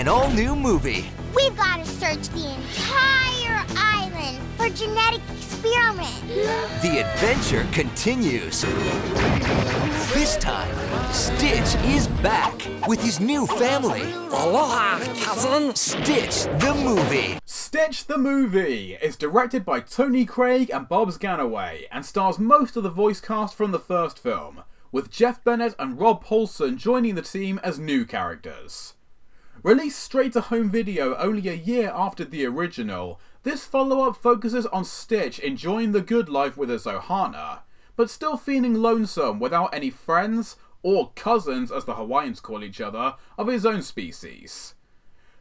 an all-new movie. We've got to search the entire island for genetic experiments. The adventure continues. This time, Stitch is back with his new family. Aloha, cousin! Stitch the movie. Stitch the Movie is directed by Tony Craig and Bob Sganaway and stars most of the voice cast from the first film, with Jeff Bennett and Rob Paulson joining the team as new characters. Released straight to home video only a year after the original, this follow-up focuses on Stitch enjoying the good life with his Ohana, but still feeling lonesome without any friends, or cousins as the Hawaiians call each other, of his own species.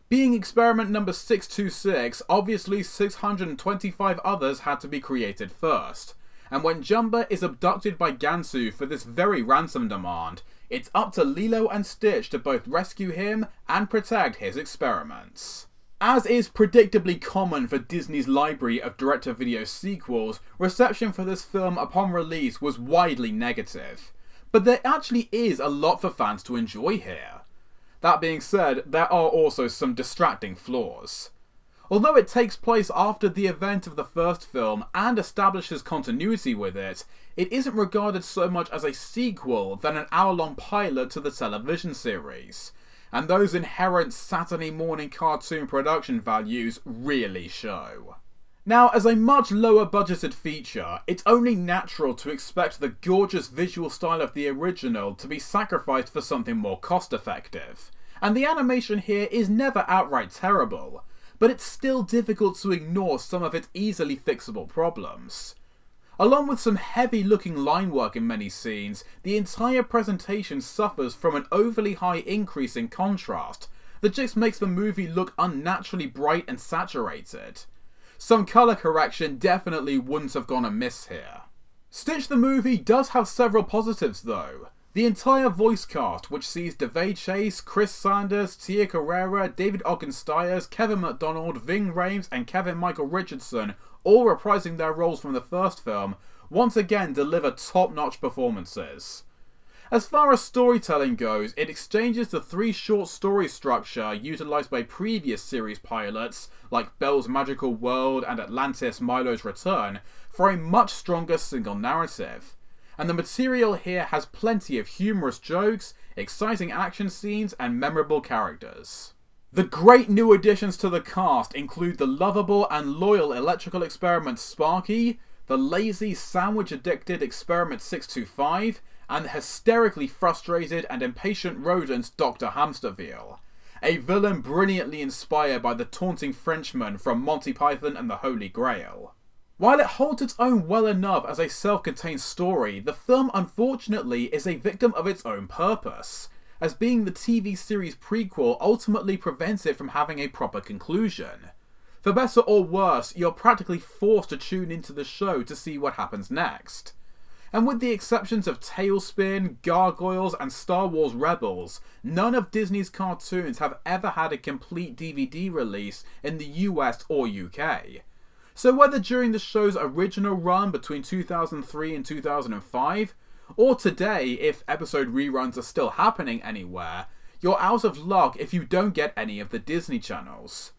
Being experiment number 626, obviously 625 others had to be created first, and when Jumba is abducted by Gansu for this very ransom demand, it's up to Lilo and Stitch to both rescue him and protect his experiments. As is predictably common for Disney's library of direct-to-video sequels, reception for this film upon release was widely negative, but there actually is a lot for fans to enjoy here. That being said, there are also some distracting flaws. Although it takes place after the event of the first film and establishes continuity with it, it isn't regarded so much as a sequel than an hour-long pilot to the television series, and those inherent Saturday morning cartoon production values really show. Now, as a much lower budgeted feature, it's only natural to expect the gorgeous visual style of the original to be sacrificed for something more cost effective, and the animation here is never outright terrible, but it's still difficult to ignore some of its easily fixable problems. Along with some heavy looking line work in many scenes, the entire presentation suffers from an overly high increase in contrast that just makes the movie look unnaturally bright and saturated. Some colour correction definitely wouldn't have gone amiss here. Stitch the Movie does have several positives though. The entire voice cast, which sees Davey Chase, Chris Sanders, Tia Carrera, David Ogden Stiers, Kevin MacDonald, Ving Rhames and Kevin Michael Richardson, all reprising their roles from the first film, once again deliver top-notch performances. As far as storytelling goes, it exchanges the three short story structure utilised by previous series pilots, like Belle's Magical World and Atlantis Milo's Return, for a much stronger single narrative. And the material here has plenty of humorous jokes, exciting action scenes, and memorable characters. The great new additions to the cast include the lovable and loyal electrical experiment Sparky, the lazy, sandwich-addicted experiment 625, and the hysterically frustrated and impatient rodent Dr. Hamsterville, a villain brilliantly inspired by the taunting Frenchman from Monty Python and the Holy Grail. While it holds its own well enough as a self-contained story, the film unfortunately is a victim of its own purpose, as being the TV series prequel ultimately prevents it from having a proper conclusion. For better or worse, you're practically forced to tune into the show to see what happens next. And with the exceptions of Tailspin, Gargoyles, and Star Wars Rebels, none of Disney's cartoons have ever had a complete DVD release in the US or UK. So whether during the show's original run between 2003 and 2005, or today if episode reruns are still happening anywhere, you're out of luck if you don't get any of the Disney channels.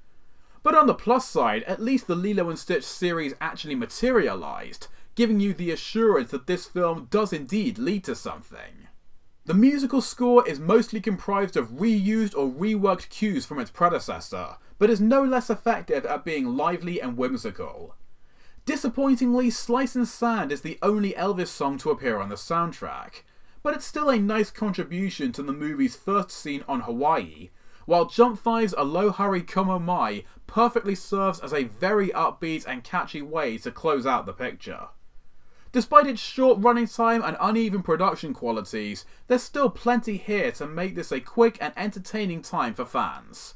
But on the plus side, at least the Lilo and Stitch series actually materialised, giving you the assurance that this film does indeed lead to something. The musical score is mostly comprised of reused or reworked cues from its predecessor, but is no less effective at being lively and whimsical. Disappointingly, Slice and Sand is the only Elvis song to appear on the soundtrack, but it's still a nice contribution to the movie's first scene on Hawaii, while Jump 5's Aloha Como Mai perfectly serves as a very upbeat and catchy way to close out the picture. Despite its short running time and uneven production qualities, there's still plenty here to make this a quick and entertaining time for fans.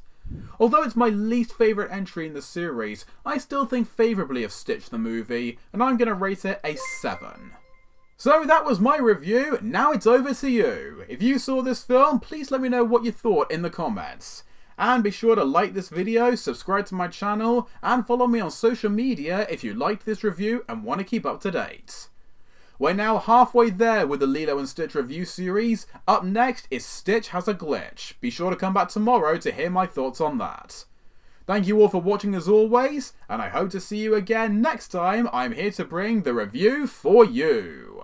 Although it's my least favourite entry in the series, I still think favourably of Stitch the Movie, and I'm going to rate it a 7. So that was my review, now it's over to you. If you saw this film, please let me know what you thought in the comments. And be sure to like this video, subscribe to my channel, and follow me on social media if you liked this review and want to keep up to date. We're now halfway there with the Lilo and Stitch review series. Up next is Stitch Has a Glitch. Be sure to come back tomorrow to hear my thoughts on that. Thank you all for watching as always, and I hope to see you again next time I'm here to bring the review for you.